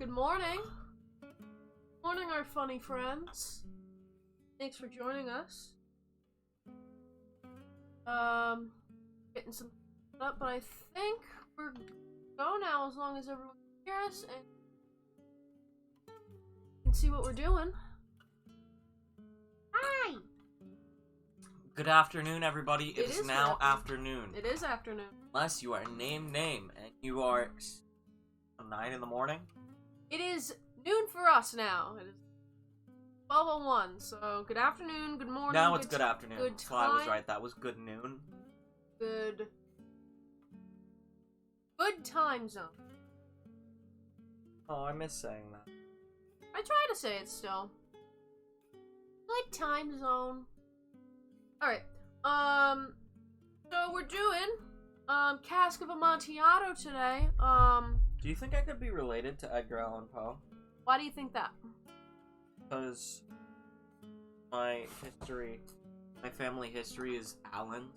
Good morning. Morning, our funny friends. Thanks for joining us. Getting some up, but I think we're go now as long as everyone can hear us and can see what we're doing. Hi! Good afternoon, everybody. It is now good afternoon. It is afternoon. Unless you are name, and you are 9 in the morning. It is noon for us now. It is 12:01, so good afternoon, good morning. Now it's good afternoon. Good So I was time. right, that was good noon. Good time zone. Oh, I miss saying that. I try to say it still. Good time zone. Alright. So we're doing Cask of Amontillado today. Do you think I could be related to Edgar Allan Poe? Why do you think that? Because my family history is Allen.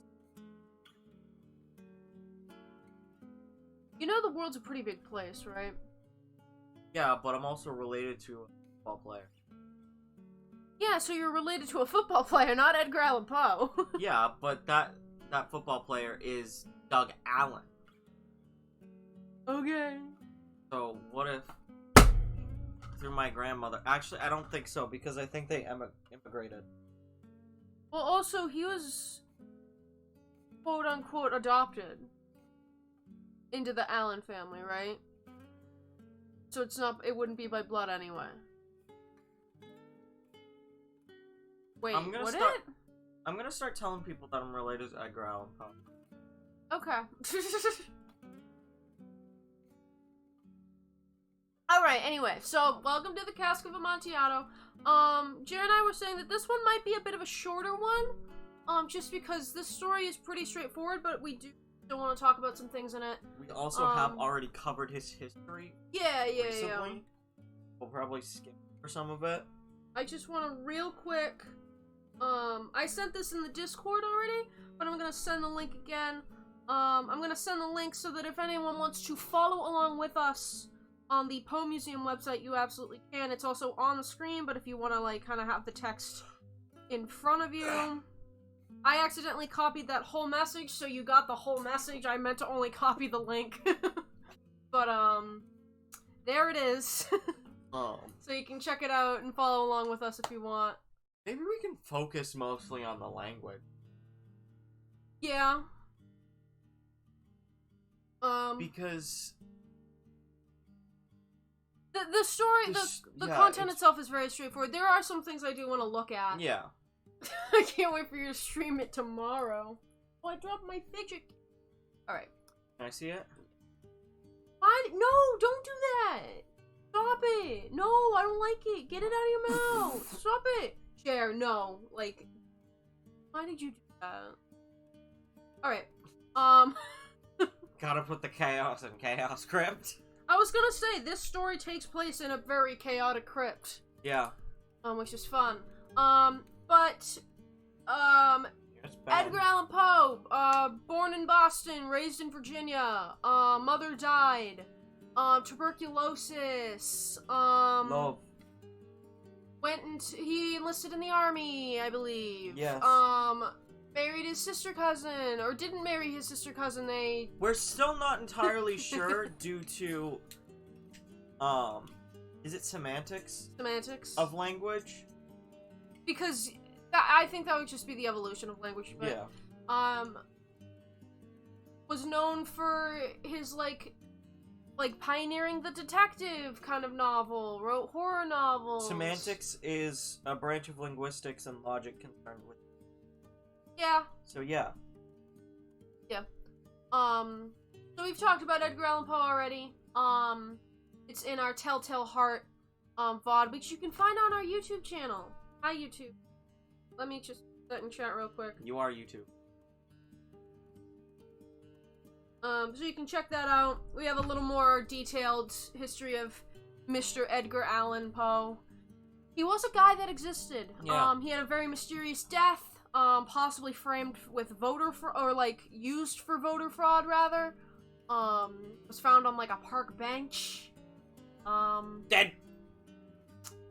You know the world's a pretty big place, right? Yeah, but I'm also related to a football player. Yeah, so you're related to a football player, not Edgar Allan Poe. Yeah, but that football player is Doug Allen. Okay. So what if through my grandmother? Actually, I don't think so because I think they immigrated. Well, also, he was quote-unquote adopted into the Allen family, right? So it wouldn't be by blood anyway. Wait, I'm gonna would start- it? I'm gonna start telling people that I'm related to Edgar Allan Poe. Okay. Alright, anyway, so welcome to the Cask of Amontillado. Jared and I were saying that this one might be a bit of a shorter one, just because this story is pretty straightforward, but we do still want to talk about some things in it. We also have already covered his history Yeah. recently. We'll probably skip for some of it. I just want to real quick, I sent this in the Discord already, but I'm gonna send the link again. I'm gonna send the link so that if anyone wants to follow along with us on the Poe Museum website, you absolutely can. It's also on the screen, but if you want to, like, kind of have the text in front of you. I accidentally copied that whole message, so you got the whole message. I meant to only copy the link. But, there it is. So you can check it out and follow along with us if you want. Maybe we can focus mostly on the language. Yeah. Because the story, the content itself is very straightforward. There are some things I do want to look at. Yeah. I can't wait for you to stream it tomorrow. Oh, I dropped my fidget. Alright. Can I see it? Why? No, don't do that! Stop it! No, I don't like it. Get it out of your mouth. Stop it. Chair, no. Like, why did you do that? Alright. Gotta put the chaos in Chaos Crypt. I was gonna say, this story takes place in a very chaotic crypt. Yeah. Which is fun. But, Edgar Allan Poe, born in Boston, raised in Virginia, mother died, tuberculosis, Love. he enlisted in the army, I believe. Yes. Married his sister cousin, or didn't marry his sister cousin, We're still not entirely sure due to, is it semantics? Semantics. Of language? Because I think that would just be the evolution of language, but, yeah. Was known for his, like pioneering the detective kind of novel, wrote horror novels. Semantics is a branch of linguistics and logic concerned with. Yeah. So yeah. Yeah. So we've talked about Edgar Allan Poe already. It's in our Telltale Heart, VOD, which you can find on our YouTube channel. Hi, YouTube. Let me just put that in chat real quick. You are YouTube. So you can check that out. We have a little more detailed history of Mr. Edgar Allan Poe. He was a guy that existed. Yeah. He had a very mysterious death, possibly framed with voter fraud, or, like, used for voter fraud, rather. Was found on, like, a park bench. Dead!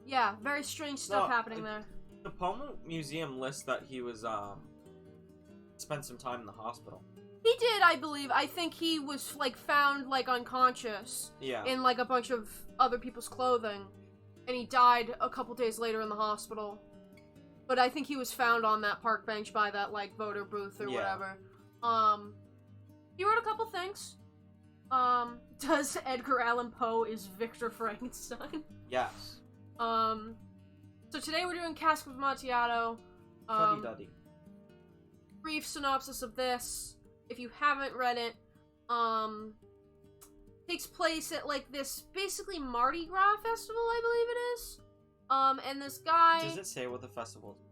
Yeah, very strange stuff No, happening there. The Pomo Museum lists that he was, spent some time in the hospital. He did, I believe. I think he was, like, found, like, unconscious. Yeah. In, like, a bunch of other people's clothing. And he died a couple days later in the hospital. But I think he was found on that park bench by that, like, voter booth or whatever. He wrote a couple things. Does Edgar Allan Poe is Victor Frankenstein? Yes. So today we're doing Cask of Amontillado. Fuddy-duddy. Brief synopsis of this, if you haven't read it, takes place at, like, this, basically, Mardi Gras festival, I believe it is. And this guy... Does it say what the festival is?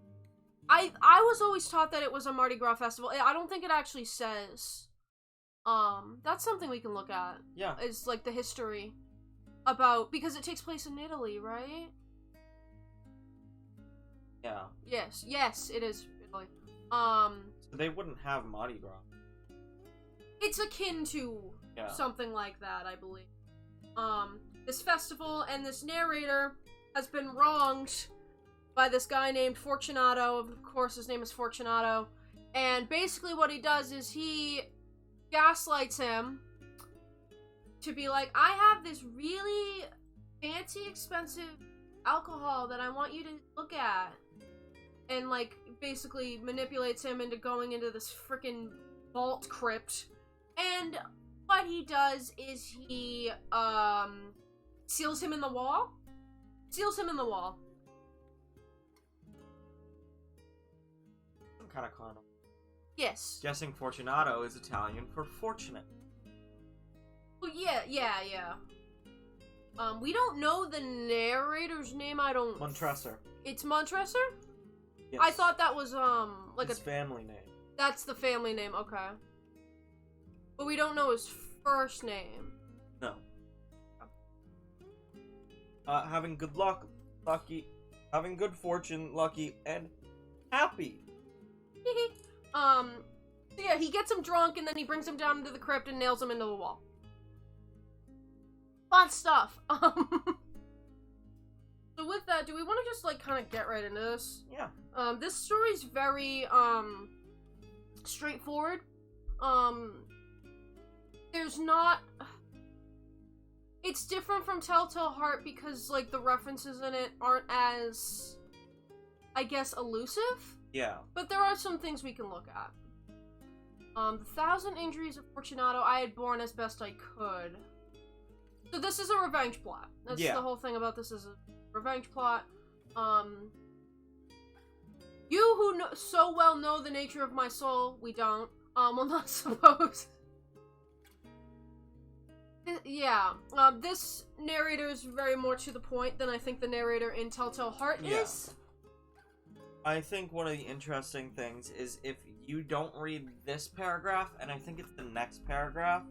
I was always taught that it was a Mardi Gras festival. I don't think it actually says. That's something we can look at. Yeah. Is, like, the history about... Because it takes place in Italy, right? Yeah. Yes, it is Italy. So they wouldn't have Mardi Gras. It's akin to something like that, I believe. This festival and this narrator has been wronged by this guy named Fortunato. Of course, his name is Fortunato. And basically what he does is he gaslights him to be like, I have this really fancy, expensive alcohol that I want you to look at. And, like, basically manipulates him into going into this freaking vault crypt. And what he does is he, seals him in the wall. Seals him in the wall. Some kind of con. Yes. Guessing Fortunato is Italian for fortunate. Well, yeah. We don't know the narrator's name, Montresor. It's Montresor? Yes. I thought that was, like his family name. That's the family name, okay. But we don't know his first name. No. Having good luck, lucky, having good fortune, lucky, and happy. So yeah, he gets him drunk and then he brings him down into the crypt and nails him into the wall. Fun stuff. So with that, do we want to just, like, kind of get right into this? Yeah. This story's very, straightforward. There's not... It's different from Telltale Heart because, like, the references in it aren't as, I guess, elusive? Yeah. But there are some things we can look at. The 1,000 Injuries of Fortunato I had borne as best I could. So this is a revenge plot. That's the whole thing about this is a revenge plot. You who so well know the nature of my soul, we don't, will not suppose. Yeah, this narrator is very more to the point than I think the narrator in Telltale Heart is. I think one of the interesting things is if you don't read this paragraph, and I think it's the next paragraph,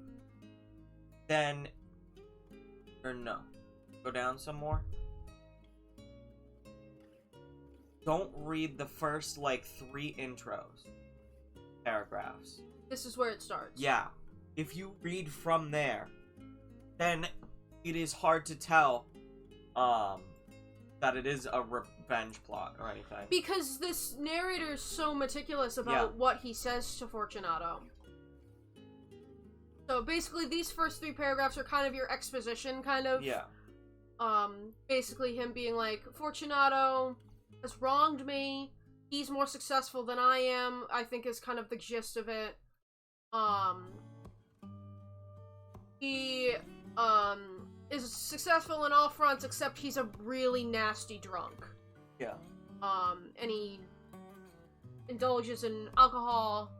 then... Or no. Go down some more. Don't read the first, like, 3 intros. Paragraphs. This is where it starts. Yeah. If you read from there, then it is hard to tell, that it is a revenge plot or anything. Because this narrator is so meticulous about what he says to Fortunato. So basically these first 3 paragraphs are kind of your exposition, kind of. Yeah. Basically him being like, Fortunato has wronged me. He's more successful than I am, I think is kind of the gist of it. He, is successful in all fronts except he's a really nasty drunk. Yeah. And he indulges in alcohol.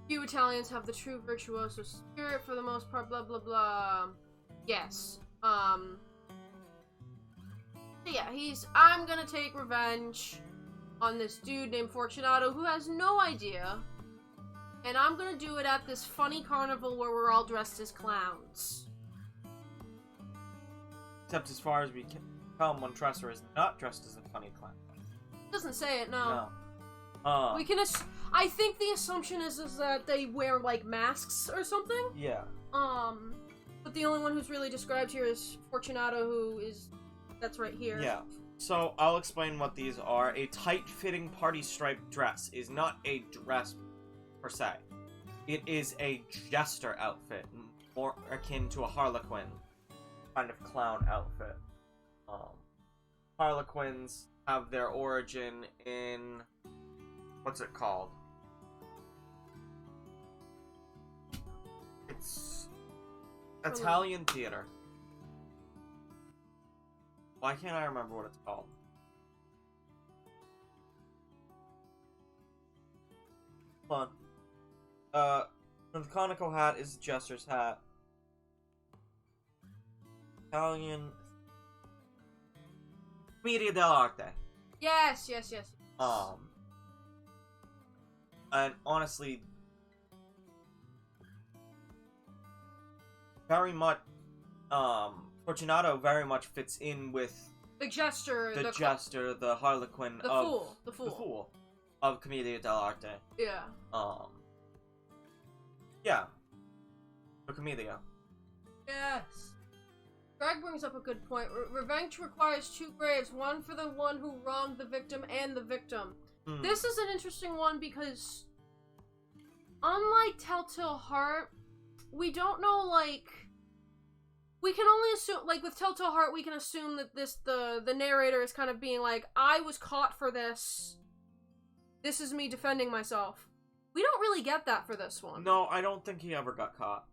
Few Italians have the true virtuoso spirit for the most part, blah blah blah. Yes. Yeah, I'm gonna take revenge on this dude named Fortunato who has no idea. And I'm gonna do it at this funny carnival where we're all dressed as clowns. Except as far as we can tell, Montresor is not dressed as a funny clown. Doesn't say it, no. No. We can I think the assumption is that they wear, like, masks or something. Yeah. But the only one who's really described here is Fortunato, who is... That's right here. Yeah. So, I'll explain what these are. A tight-fitting party-striped dress is not a dress per se. It is a jester outfit, more akin to a harlequin kind of clown outfit. Harlequins have their origin in... What's it called? It's... Italian theater. Why can't I remember what it's called? Hold on. The conical hat is the jester's hat. Italian... Commedia dell'arte. Yes. And honestly... Very much... Fortunato very much fits in with... The jester. The jester, the harlequin the of... Fool. The fool. Of Commedia dell'arte. Yeah. Yeah. The Commedia. Yes. Greg brings up a good point. Revenge requires two graves, one for the one who wronged the victim and the victim. This is an interesting one because, unlike Telltale Heart, we don't know, like... We can only assume, like, with Telltale Heart, we can assume that the narrator is kind of being like, I was caught for this. This is me defending myself. We don't really get that for this one. No, I don't think he ever got caught.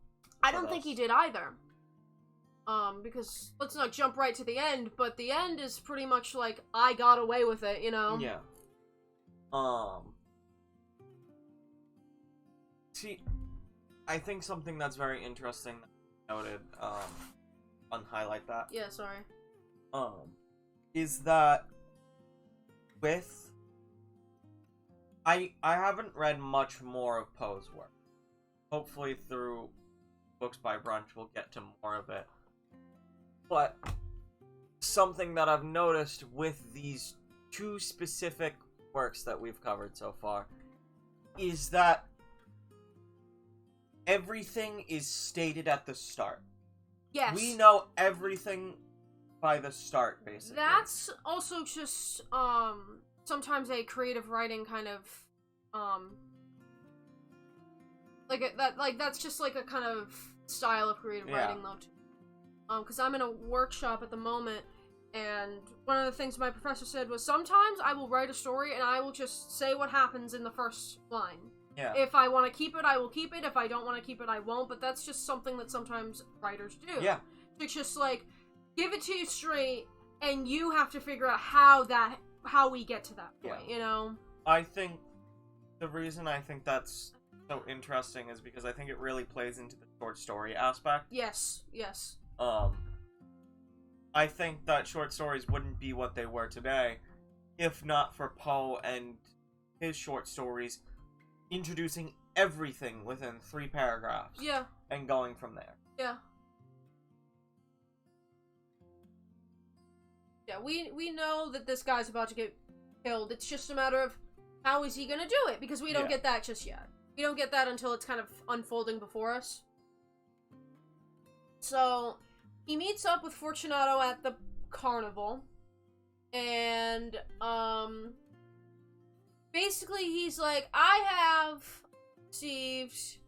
I don't think he did either. Because, let's not jump right to the end, but the end is pretty much like, I got away with it, you know? Yeah. See, I think something that's very interesting noted, unhighlight that. Yeah, sorry. Is that with... I haven't read much more of Poe's work. Hopefully through Books by Brunch we'll get to more of it. But something that I've noticed with these two specific works that we've covered so far is that everything is stated at the start. Yes. We know everything by the start, basically. That's also just, sometimes a creative writing kind of, that's just like a kind of style of creative writing, though, too. Because I'm in a workshop at the moment, and one of the things my professor said was, sometimes I will write a story and I will just say what happens in the first line. Yeah. If I want to keep it, I will keep it. If I don't want to keep it, I won't. But that's just something that sometimes writers do. Yeah. It's just like, give it to you straight, and you have to figure out how we get to that point, you know? I think the reason I think that's so interesting is because I think it really plays into the short story aspect. Yes. I think that short stories wouldn't be what they were today if not for Poe and his short stories introducing everything within 3 paragraphs. Yeah. And going from there. Yeah. Yeah, we know that this guy's about to get killed. It's just a matter of how is he gonna do it, because we don't get that just yet. We don't get that until it's kind of unfolding before us. So, he meets up with Fortunato at the carnival, and, basically he's like, I have received,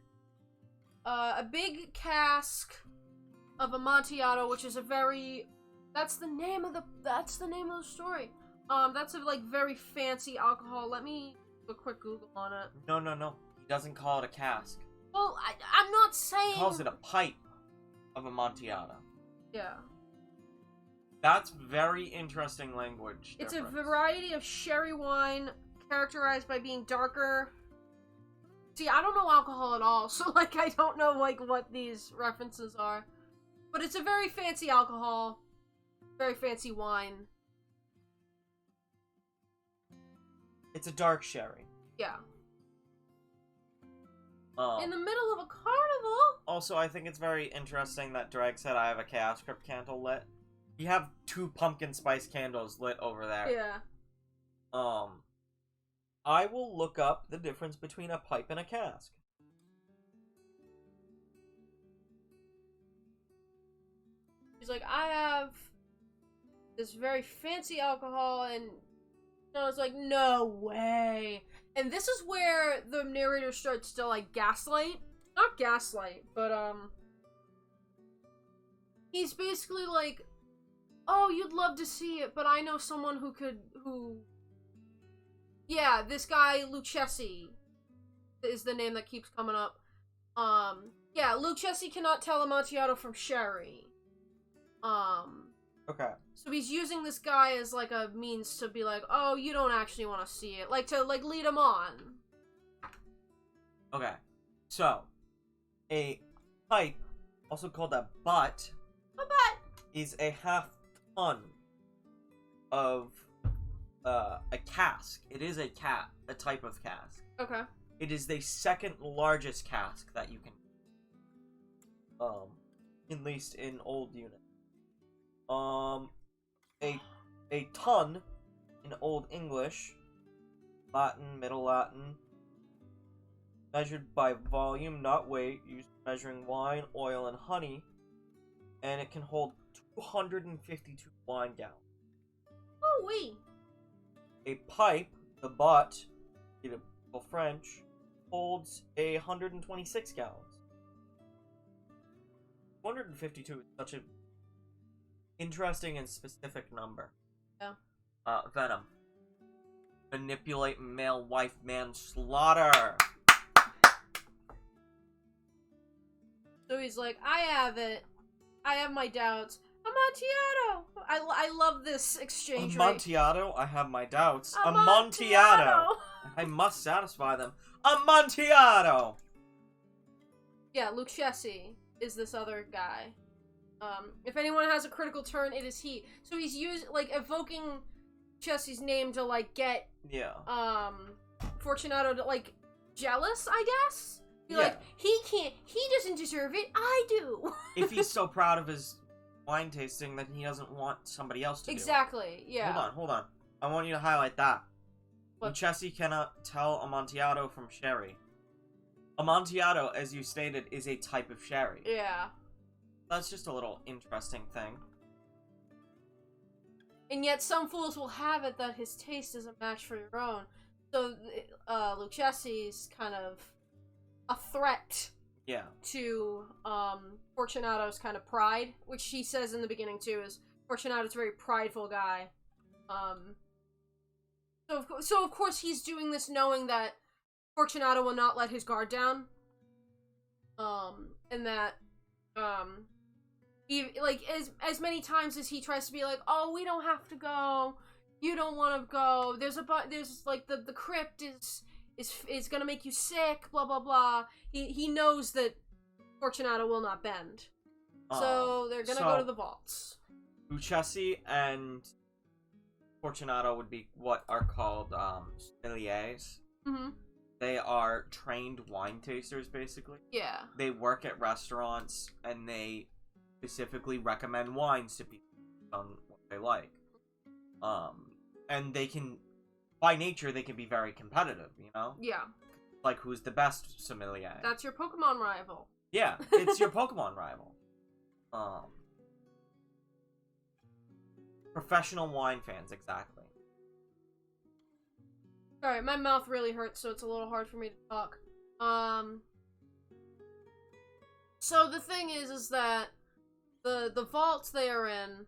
a big cask of Amontillado, which is a very... That's the name of the story. That's a, like, very fancy alcohol. Let me do a quick Google on it. No. He doesn't call it a cask. Well, I'm not saying... He calls it a pipe of Amontillado. Yeah. That's very interesting language It's difference. a variety of sherry wine characterized by being darker. See, I don't know alcohol at all, so, like, I don't know, like, what these references are. But it's a very fancy alcohol. Very fancy wine. It's a dark sherry. Yeah. In the middle of a carnival? Also, I think it's very interesting that Dreg said I have a Chaos Crypt candle lit. You have 2 pumpkin spice candles lit over there. Yeah. I will look up the difference between a pipe and a cask. He's like, I have this very fancy alcohol, and I was like, no way. And this is where the narrator starts to, like, gaslight. Not gaslight, but, he's basically like, oh, you'd love to see it, but I know someone yeah, this guy, Lucchesi, is the name that keeps coming up. Yeah, Lucchesi cannot tell Amontillado from Sherry. Okay. So he's using this guy as, like, a means to be like, oh, you don't actually want to see it. Like, to, like, lead him on. Okay. So, a pipe, also called a butt, is a half ton of, a cask. It is a type of cask. Okay. It is the second largest cask that you can, at least in old units. A ton in Old English, Latin, Middle Latin, measured by volume, not weight, used for measuring wine, oil, and honey, and it can hold 252 wine gallons. Oh, wee. A pipe, the butt, French, holds 126 gallons. 252 is such an interesting and specific number. Yeah. Venom. Manipulate male wife manslaughter. So he's like, I have it. I have my doubts. Amontillado! I love this exchange rate. Amontillado? I have my doubts. Amontillado! I must satisfy them. Amontillado! Yeah, Lucchesi is this other guy. If anyone has a critical turn, it is he. So he's evoking Chessie's name to, like, get, Fortunato to, like, jealous, I guess? Be like, he doesn't deserve it, I do! If he's so proud of his wine tasting, then he doesn't want somebody else to Exactly, do it. yeah. Hold on. I want you to highlight that. What? Chessie cannot tell Amontillado from Sherry. Amontillado, as you stated, is a type of sherry. Yeah. That's just a little interesting thing. And yet some fools will have it that his taste is a match for your own. So, Lucchesi's kind of a threat to, Fortunato's kind of pride, which she says in the beginning, too, is Fortunato's a very prideful guy. So of course he's doing this knowing that Fortunato will not let his guard down. And that, as many times as he tries to be like, oh, we don't have to go, you don't want to go, there's like, the crypt is gonna make you sick, blah, blah, blah. He knows that Fortunato will not bend. So they're gonna go to the vaults. Lucchesi and Fortunato would be what are called, sommeliers. Mm-hmm. They are trained wine tasters, basically. Yeah. They work at restaurants, and they specifically recommend wines to people on what they like. And they can, by nature, they can be very competitive, you know? Yeah. Like, who's the best sommelier? That's your Pokemon rival. Yeah, it's your Pokemon rival. Professional wine fans, exactly. Sorry, my mouth really hurts, so it's a little hard for me to talk. So the thing is that the vaults they are in,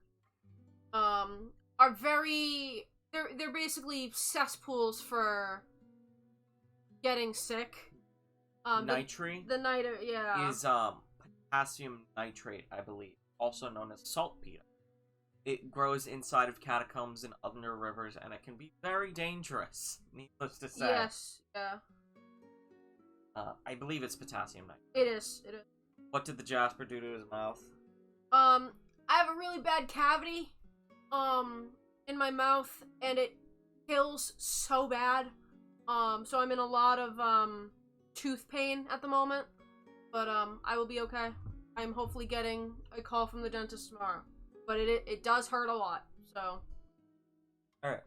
are very, they're basically cesspools for getting sick. Nitrate? The nitrate, yeah. Is, potassium nitrate, I believe, also known as saltpeter. It grows inside of catacombs and under rivers, and it can be very dangerous, needless to say. Yes, yeah. I believe it's potassium nitrate. It is. What did the Jasper do to his mouth? I have a really bad cavity, in my mouth, and it kills so bad. So I'm in a lot of, tooth pain at the moment, but, I will be okay. I'm hopefully getting a call from the dentist tomorrow. But it does hurt a lot, so. Alright.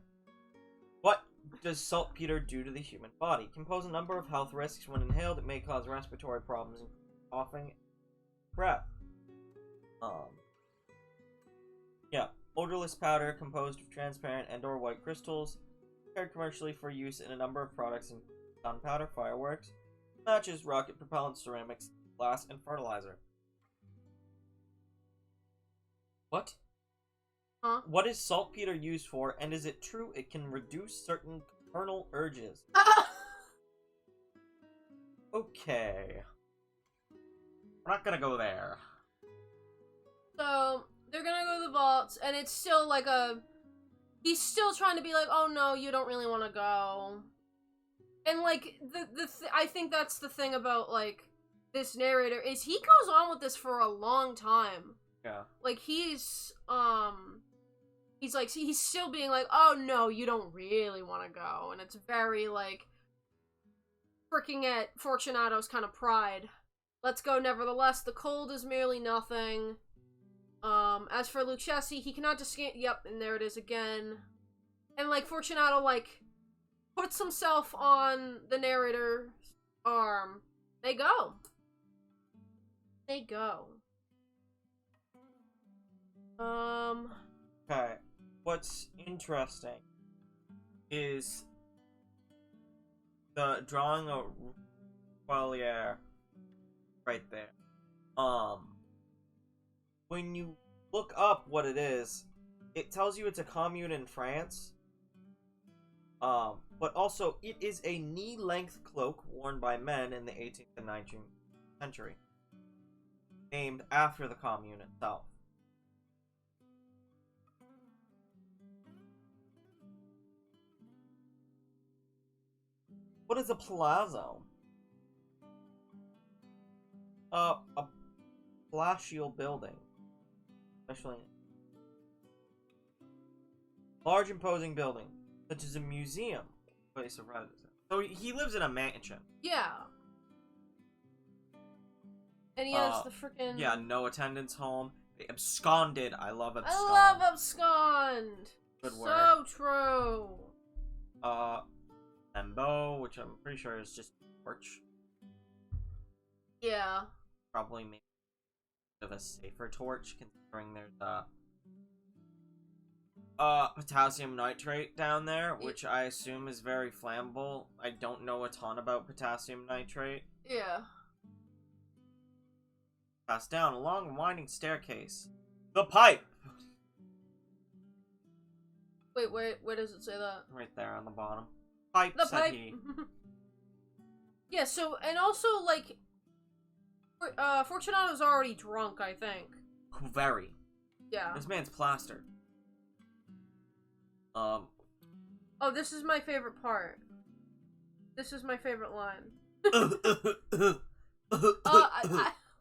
What does saltpeter do to the human body? Can pose a number of health risks when inhaled. It may cause respiratory problems, coughing, breath. Yeah. Odorless powder composed of transparent and/or white crystals, prepared commercially for use in a number of products, including gunpowder, fireworks, matches, rocket propellant, ceramics, glass, and fertilizer. What? Huh? What is saltpeter used for, and is it true it can reduce certain carnal urges? Okay. We're not gonna go there. So, they're gonna go to the vaults, and it's still like he's still trying to be like, oh no, you don't really want to go. And like, I think that's the thing about, like, this narrator, is he goes on with this for a long time. Yeah. Like, he's like, he's still being like, oh no, you don't really want to go. And it's very, like, pricking at Fortunato's kind of pride. Let's go nevertheless, the cold is merely nothing. As for Lucchesi, he cannot escape. Yep, and there it is again. And, like, Fortunato, like, puts himself on the narrator's arm. They go. They go. Okay. What's interesting is the drawing of Qualier right there. When you look up what it is, it tells you it's a commune in France. But also, it is a knee-length cloak worn by men in the 18th and 19th century, named after the commune itself. What is a palazzo? A palatial building. Especially large imposing building, such as a museum, place of residence. So he lives in a mansion. Yeah. And he has the freaking... Yeah, no attendance home. They absconded. I love abscond. I love abscond! Good word. So true. Embo, which I'm pretty sure is just torch. Yeah. Probably maybe of a safer torch, considering there's potassium nitrate down there, which I assume is very flammable. I don't know a ton about potassium nitrate. Yeah. Passed down a long winding staircase. The pipe! Wait, where does it say that? Right there on the bottom. Pipe, The said pipe. he. Yeah, so, and also, like, Fortunato's already drunk, I think. Very. Yeah. This man's plastered. Oh, this is my favorite part. This is my favorite line.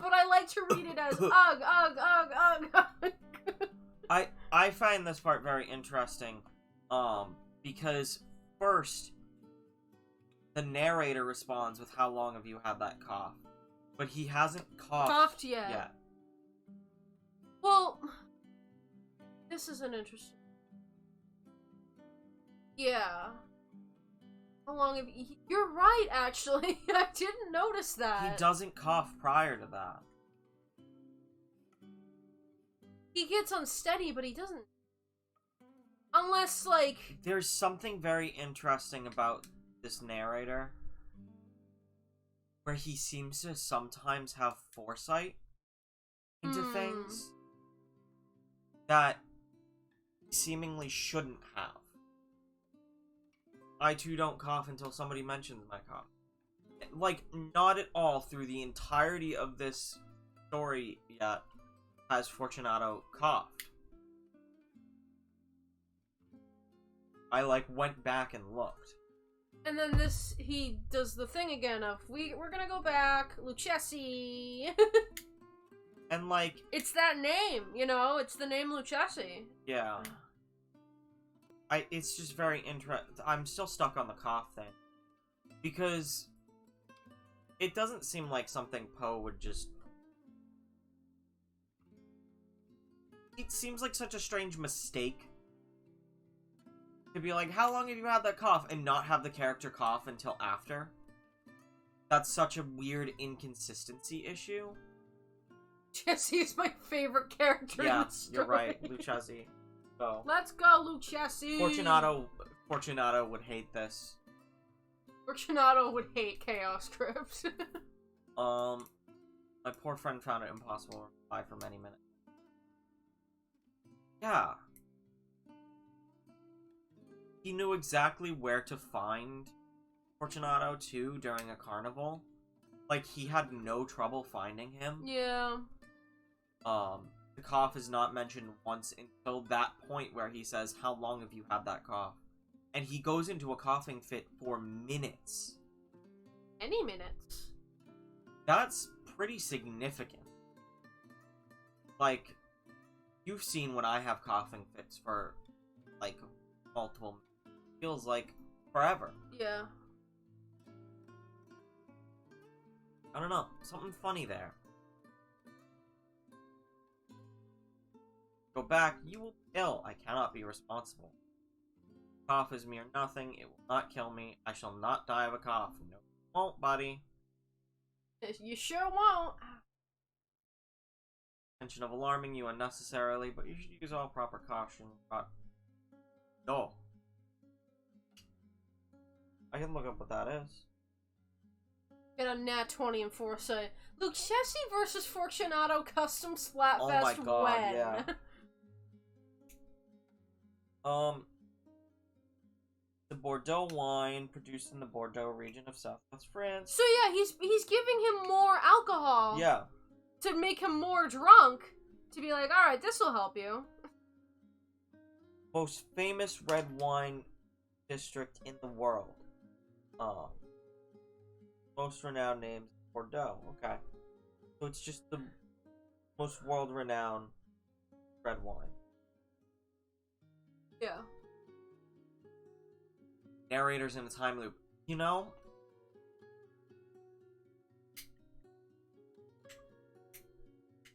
But I like to read it as ugh, ugh, ugh, ugh. I find this part very interesting, because first, the narrator responds with how long have you had that cough? But he hasn't coughed yet. Well, this is an interesting... Yeah. How long have you... You're right, actually. I didn't notice that. He doesn't cough prior to that. He gets unsteady, but he doesn't... Unless, like... There's something very interesting about this narrator, where he seems to sometimes have foresight into things that he seemingly shouldn't have. I too don't cough until somebody mentions my cough. Like, not at all through the entirety of this story yet has Fortunato coughed. I, like, went back and looked. And then he does the thing again of, we're gonna go back, Lucchesi. And, like... It's that name, you know? It's the name Lucchesi. Yeah. It's just very interesting. I'm still stuck on the cough thing. Because it doesn't seem like something Poe would just... It seems like such a strange mistake. To be like, how long have you had that cough? And not have the character cough until after. That's such a weird inconsistency issue. Jesse's my favorite character in Yeah, the story. you're right. Lucchesi. Go. Let's go, Lucchesi! Fortunato would hate this. Fortunato would hate Chaos Crypt. My poor friend found it impossible to reply for many minutes. Yeah. He knew exactly where to find Fortunato, too, during a carnival. Like, he had no trouble finding him. Yeah. The cough is not mentioned once until that point where he says, "How long have you had that cough?" And he goes into a coughing fit for minutes. Any minutes. That's pretty significant. Like, you've seen when I have coughing fits for, like, multiple minutes. It feels like forever. Yeah. I don't know. Something funny there. Go back. You will be ill. I cannot be responsible. Cough is mere nothing. It will not kill me. I shall not die of a cough. No, you won't, buddy. You sure won't. Intention of alarming you unnecessarily, but you should use all proper caution. No. I can look up what that is. Get a nat 20 in foresight. Lucchesi versus Fortunato Custom Splatfest. Oh my god, when? yeah. The Bordeaux wine produced in the Bordeaux region of southwest France. So yeah, he's giving him more alcohol. Yeah. To make him more drunk. To be like, alright, this will help you. Most famous red wine district in the world. Most renowned names, Bordeaux. Okay. So it's just the most world-renowned red wine. Yeah. Narrator's in a time loop. You know?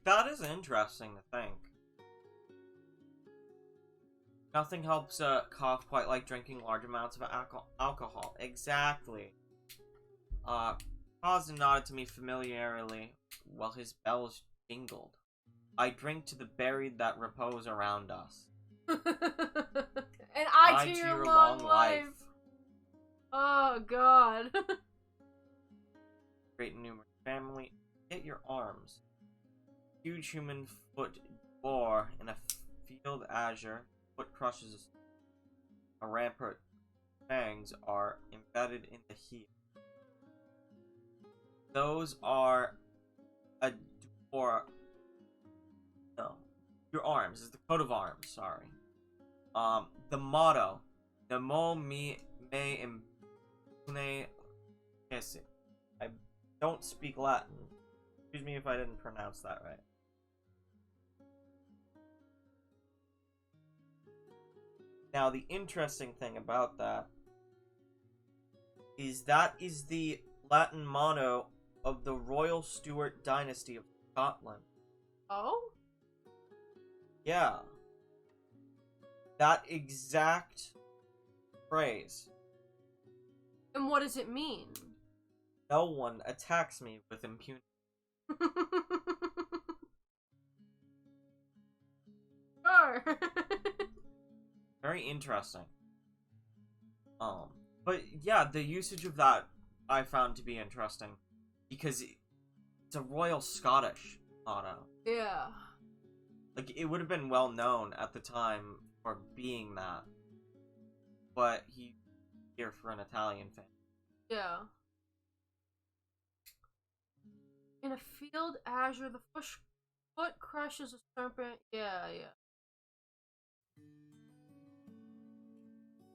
That is interesting to think. Nothing helps a cough quite like drinking large amounts of alcohol. Exactly. Paused and nodded to me familiarly while his bells jingled. I drink to the buried that repose around us. And I to your long life. Oh, God. Great and numerous family. Get your arms. Huge human foot bore in a field azure. Foot crushes a rampart. Fangs are embedded in the heel. Those are no. Your arms is the coat of arms, sorry. The motto. Nemo me impune esse. I don't speak Latin. Excuse me if I didn't pronounce that right. Now, the interesting thing about that is the Latin motto of the Royal Stuart dynasty of Scotland. Oh? Yeah. That exact phrase. And what does it mean? No one attacks me with impunity. Sure. Very interesting. But yeah, the usage of that I found to be interesting because it's a Royal Scottish motto. Yeah. Like, it would have been well known at the time for being that, but he's here for an Italian fan. Yeah. In a field azure, the foot crushes a serpent. Yeah, yeah.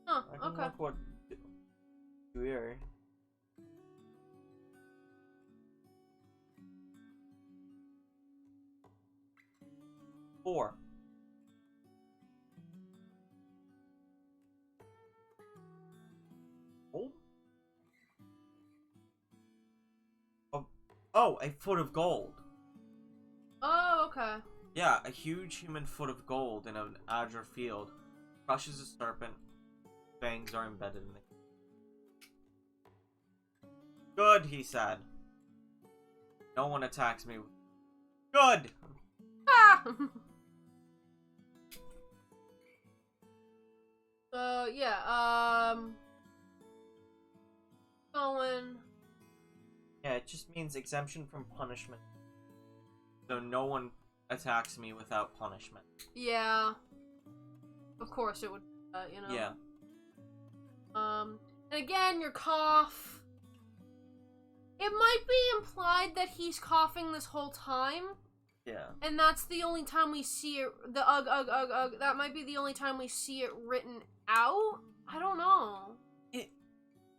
Huh, I can okay. look what do here. Four. Oh, a foot of gold. Oh, okay. Yeah, a huge human foot of gold in an azure field crushes a serpent. Fangs are embedded in the... Good, he said. No one attacks me. Good! So, yeah, going. Yeah, it just means exemption from punishment. So no one attacks me without punishment. Yeah. Of course it would, you know. Yeah. And again, your cough. It might be implied that he's coughing this whole time. Yeah. And that's the only time we see it, the ugh, ugh, ugh, ugh, that might be the only time we see it written out? I don't know.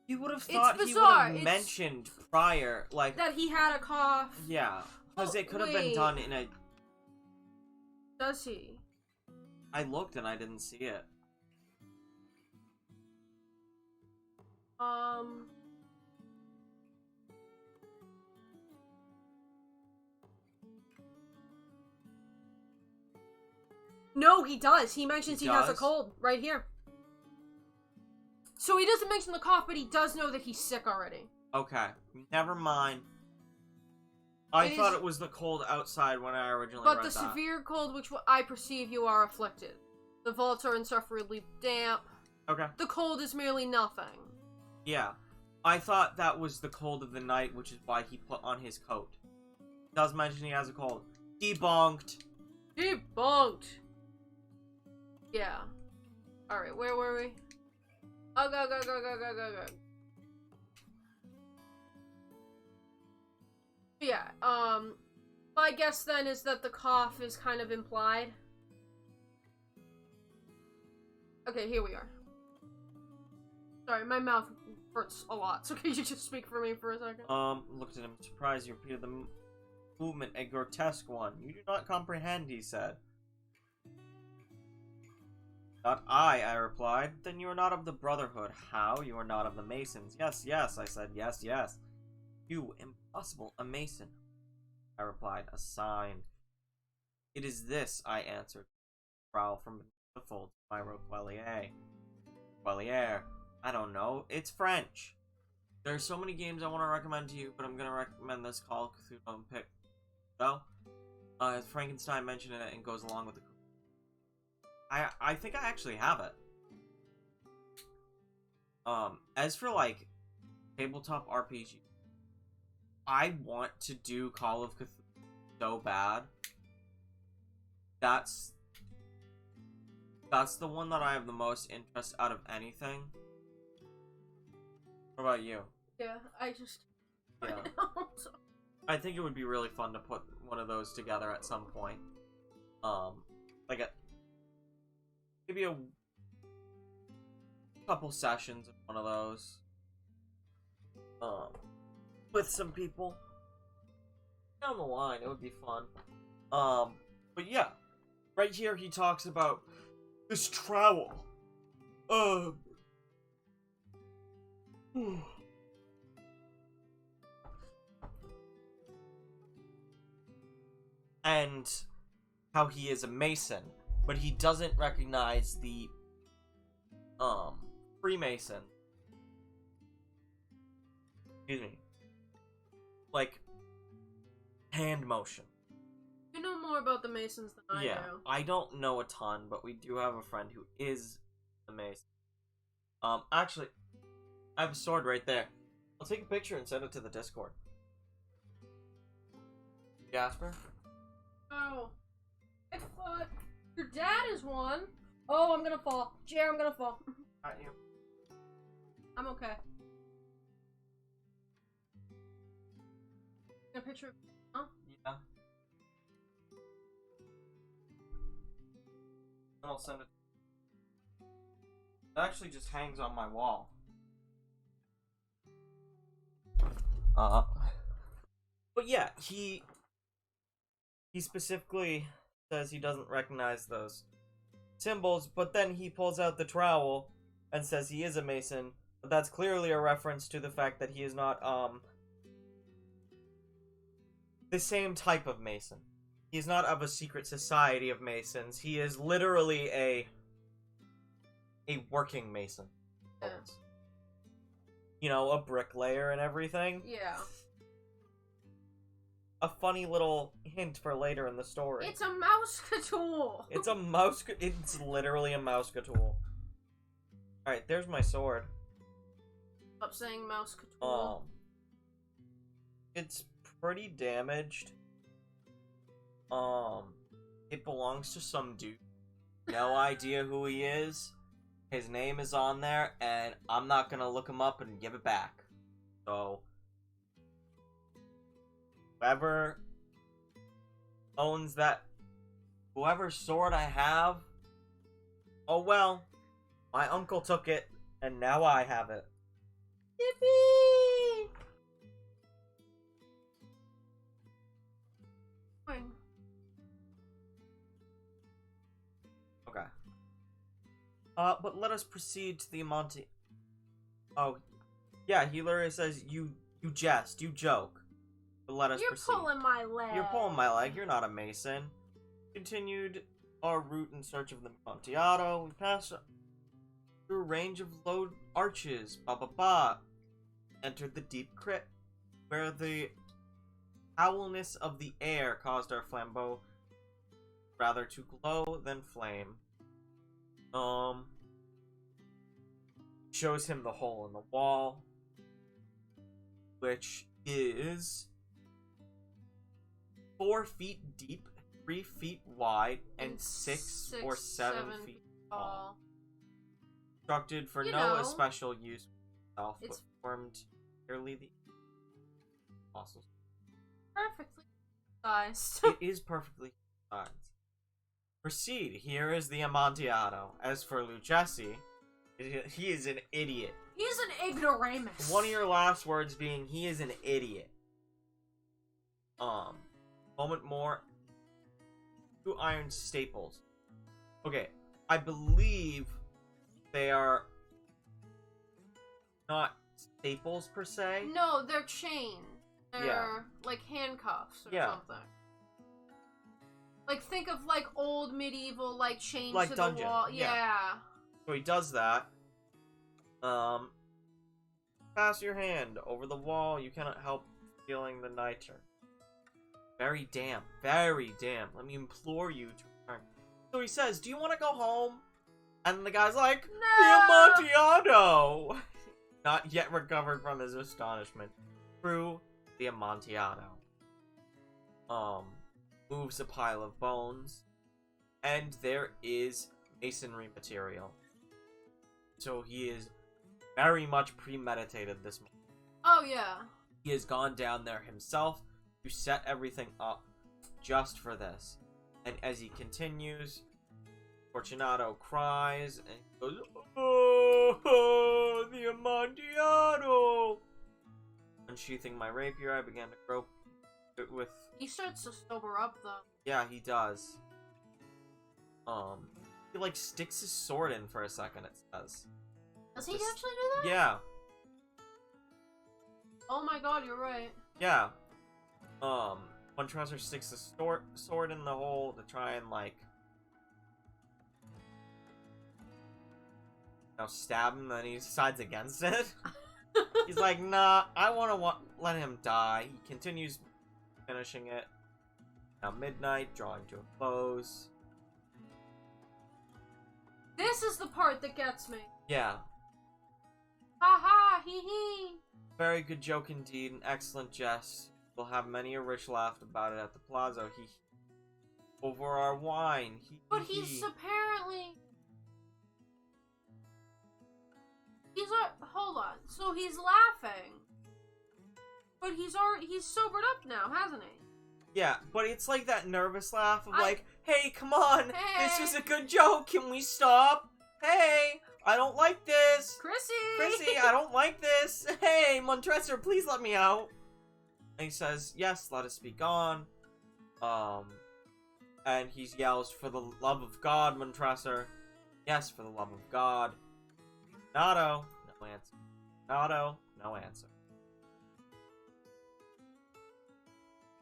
You would have thought he would have mentioned prior, like... That he had a cough. Yeah, because it could have been done in a... Does he? I looked and I didn't see it. No, he does. He mentions he has a cold right here. So he doesn't mention the cough, but he does know that he's sick already. Okay, never mind. I thought it was the cold outside when I originally read that. But the severe cold, which I perceive you are afflicted. The vaults are insufferably damp. Okay. The cold is merely nothing. Yeah. I thought that was the cold of the night, which is why he put on his coat. Does mention he has a cold. Debunked. Debunked. Yeah. Alright, where were we? Oh, go. Yeah, my guess then is that the cough is kind of implied. Okay, here we are. Sorry, my mouth hurts a lot, so can you just speak for me for a second? Looked at him, surprised you repeated the movement, a grotesque one. You do not comprehend, he said. Not I replied. Then you are not of the Brotherhood. How? You are not of the Masons. Yes, I said. Yes. You, impossible, a Mason. I replied, a sign. It is this, I answered. Prowl from the folds of my roquelier. Roquelier. I don't know. It's French. There are so many games I want to recommend to you, but I'm going to recommend this Call of Cthulhu and pick. So, Frankenstein mentioned it and goes along with the... I think I actually have it. As for, like, tabletop RPG, I want to do Call of Cthulhu so bad. That's the one that I have the most interest out of anything. What about you? Yeah, I just... Yeah. I think it would be really fun to put one of those together at some point. Like maybe a couple sessions of one of those. With some people. Down the line, it would be fun. But yeah. Right here he talks about this trowel. And how he is a Mason, but he doesn't recognize the Freemason. Excuse me. Like hand motion. You know more about the Masons than I do. I don't know a ton, but we do have a friend who is a Mason. Actually, I have a sword right there. I'll take a picture and send it to the Discord. Jasper? Oh. I thought your dad is one. Oh, I'm gonna fall. Jer, I'm gonna fall. Not you. I'm okay. A picture of... Huh? Yeah. I'll send it. It actually just hangs on my wall. But yeah, he specifically says he doesn't recognize those symbols, but then he pulls out the trowel and says he is a Mason, but that's clearly a reference to the fact that he is not, the same type of Mason. He's not of a secret society of Masons. He is literally a working Mason. Yeah. You know, a bricklayer and everything. Yeah. a funny little hint for later in the story. It's a mousecatool. It's a mouse. It's literally a mousecatool. Alright, there's my sword. Stop saying mousecatool. It's pretty damaged. It belongs to some dude. No idea who he is. His name is on there, and I'm not gonna look him up and give it back. So, whoever owns that, whoever sword I have, oh well, my uncle took it, and now I have it. Yippee! Fine. Okay. But let us proceed to the Amontillado. Oh, yeah, he literally says, you jest, you joke. But let us proceed. You're pulling my leg. You're pulling my leg, you're not a mason. Continued our route in search of the Amontillado. We passed through a range of low arches, entered the deep crypt, where the foulness of the air caused our flambeau rather to glow than flame. Shows him the hole in the wall, which is 4 feet deep, 3 feet wide, and 6 or 7 feet tall. Constructed for no special use itself, but formed nearly the fossils. Perfectly sized. It is perfectly sized. Proceed. Here is the Amontillado. As for Lucchesi, he is an idiot. He's an ignoramus. One of your last words being, he is an idiot. Moment more. 2 iron staples. Okay, I believe they are not staples per se. No, they're chains. They're like handcuffs or something. Like, think of, like, old medieval, like, chains like to dungeon. the wall. Yeah. So he does that. Pass your hand over the wall. You cannot help feeling the nitre. Very damp. Very damp. Let me implore you to return. So he says, do you want to go home? And the guy's like, no! The Amontillado! Not yet recovered from his astonishment. Through the Amontillado. Moves a pile of bones, and there is masonry material. So he is very much premeditated this moment. Oh yeah. He has gone down there himself to set everything up just for this. And as he continues, Fortunato cries and goes, "Oh, the Amontillado!" Unsheathing my rapier, I began to grope it with. He starts to sober up though. Yeah, he does. He like sticks his sword in for a second, it says. Does he actually do that? Yeah. Oh my god, you're right. Yeah. One trouser sticks his sword in the hole to try and like stab him, then he decides against it. He's like, nah, I wanna let him die. He continues finishing it. Now midnight, drawing to a close. This is the part that gets me. Yeah. Ha ha, hee hee. Very good joke indeed, an excellent jest. We'll have many a rich laugh about it at the plaza. Over our wine. But he's apparently... Hold on. So he's laughing. But he's sobered up now, hasn't he? Yeah, but it's like that nervous laugh of like, hey, come on, hey, this is a good joke, can we stop? Hey, I don't like this. Chrissy, I don't like this. Hey, Montresor, please let me out. And he says, yes, let us be gone. And he yells, for the love of God, Montresor. Yes, for the love of God. Nato, no answer. Nato, no answer.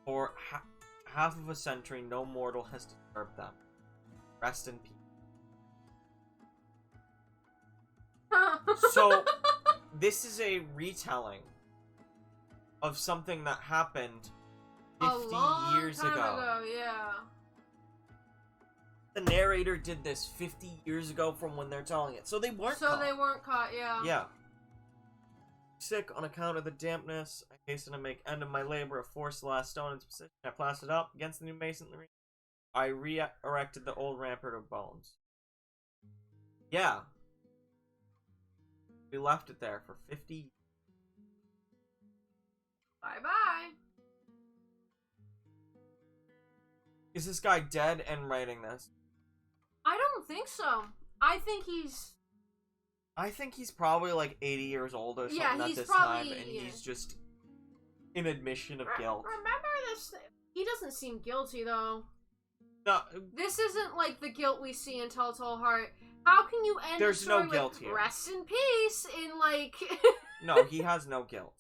For half of a century, no mortal has disturbed them. Rest in peace. So, this is a retelling of something that happened A 50 long years time ago. Yeah. The narrator did this 50 years ago from when they're telling it. So they weren't So caught. they weren't caught, yeah. Yeah. Sick on account of the dampness, I hasten to make end of my labor of force the last stone into position. I plastered up against the new masonry. I re-erected the old rampart of bones. Yeah. We left it there for 50 years. Bye-bye. Is this guy dead and writing this? I don't think so. I think he's probably like 80 years old or something at this time, and he's just in admission of guilt. Remember this? He doesn't seem guilty, though. No. This isn't like the guilt we see in Telltale Heart. How can you end There's a story no guilt with here. rest in peace in, like... No, he has no guilt.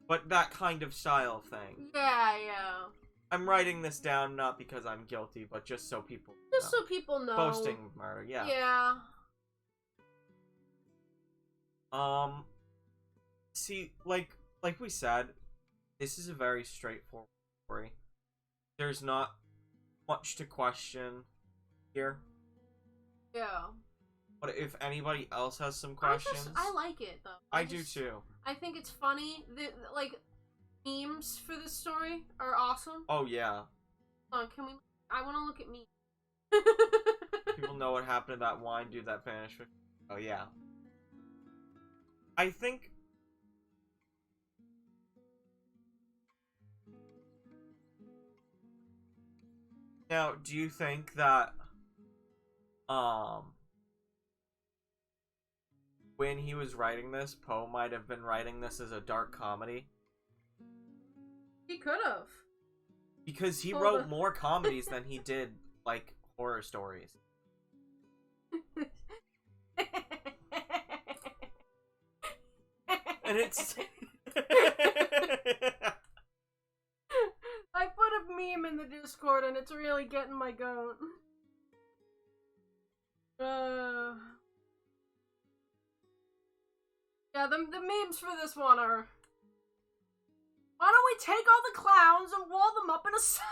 But that kind of style thing. Yeah. I'm writing this down not because I'm guilty, but just so people Just so people know. Boasting murder, yeah. Yeah. See, like we said, this is a very straightforward story. There's not much to question here. Yeah. But if anybody else has some questions... I like it, though. I do, too. I think it's funny. Like, memes for this story are awesome. Oh, yeah. Can we... I want to look at memes. People know what happened to that wine dude that vanished. Oh, yeah. I think... Now, do you think that... when he was writing this, Poe might have been writing this as a dark comedy? He could have. Because he wrote more comedies than he did, like, horror stories. And it's... I put a meme in the Discord and it's really getting my goat. Yeah, the memes for this one are... Why don't we take all the clowns and wall them up in a cellar?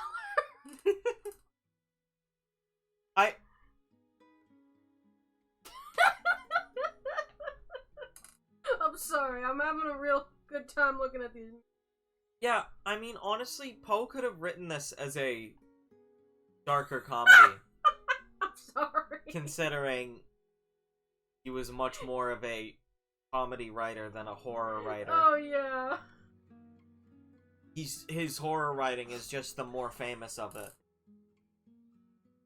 I'm sorry, I'm having a real good time looking at these. Yeah, I mean, honestly, Poe could have written this as a darker comedy. I'm sorry. Considering he was much more of a comedy writer than a horror writer. Oh, yeah. His horror writing is just the more famous of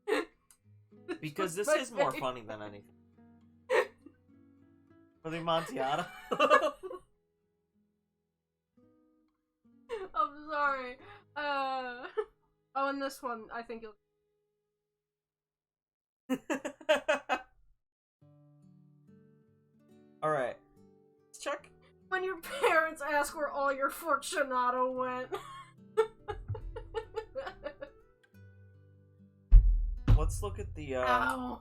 it. Because this is more funny than anything. For the Amontillado. I'm sorry. Oh, and this one, I think you'll... Alright. Let's check. When your parents ask where all your Fortunato went. Let's look at the, Ow.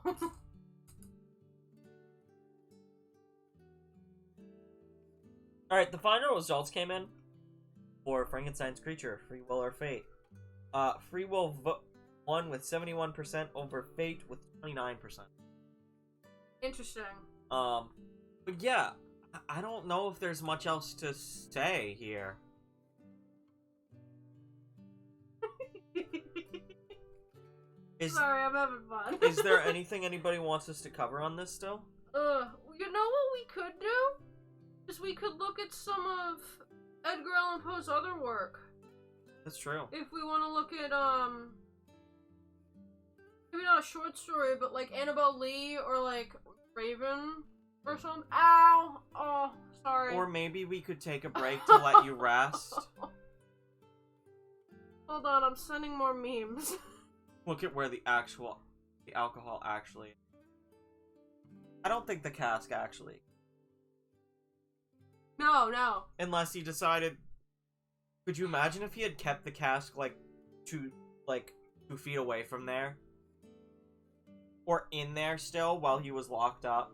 Alright, the final results came in for Frankenstein's Creature, Free Will or Fate. Free Will won with 71% over Fate with 29%. Interesting. But yeah, I don't know if there's much else to say here. Sorry, I'm having fun. Is there anything anybody wants us to cover on this still? You know what we could do? Is we could look at some of Edgar Allan Poe's other work. That's true. If we want to look at, maybe not a short story, but like Annabelle Lee or like Raven or something. Ow! Oh, sorry. Or maybe we could take a break to let you rest. Hold on, I'm sending more memes. Look at where the alcohol actually... I don't think the cask actually. No. Unless he decided... Could you imagine if he had kept the cask, like 2 feet away from there? Or in there still while he was locked up?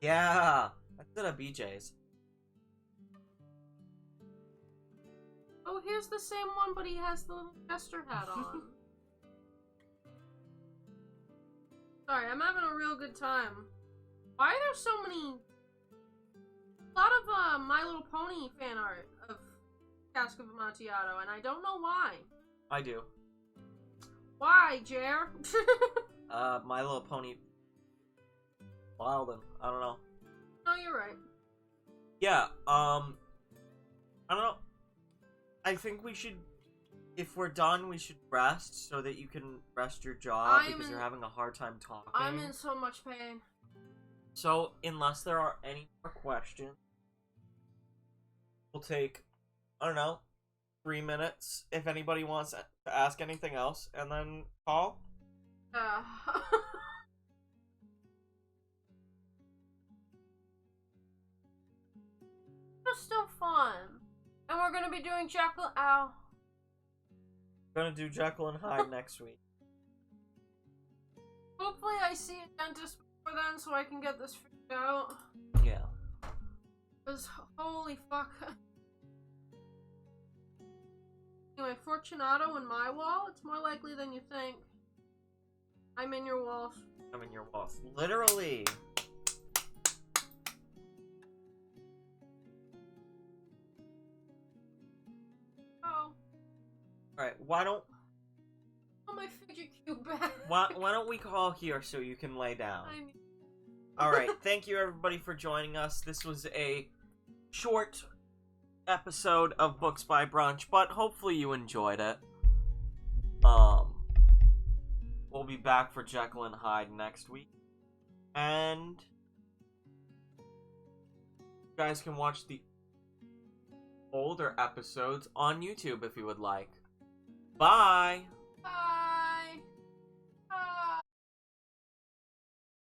Yeah! That's at a BJ's. Oh, here's the same one, but he has the little jester hat on. Sorry, I'm having a real good time. Why are there so many... A lot of My Little Pony fan art of Cask of Amontillado, and I don't know why. I do. Why, Jer? My Little Pony... Wildin'. I don't know. No, you're right. Yeah, I don't know. I think we should... If we're done, we should rest so that you can rest your jaw because you're having a hard time talking. I'm in so much pain. So, unless there are any more questions, we'll take, I don't know, 3 minutes if anybody wants to ask anything else, and then call. It's still fun. And we're gonna be doing Jekyll... Ow. We're gonna do Jekyll and Hyde next week. Hopefully I see a dentist before then so I can get this figured out. Yeah. Because, holy fuck. Anyway, Fortunato in my wall? It's more likely than you think. I'm in your walls. I'm in your walls. Literally. Oh. Alright, why don't... Oh, my fidget cube back. Why don't we call here so you can lay down? I mean... Alright, thank you everybody for joining us. This was a short episode of Books by Brunch, but hopefully you enjoyed it. We'll be back for Jekyll and Hyde next week. And you guys can watch the older episodes on YouTube if you would like. Bye! Bye!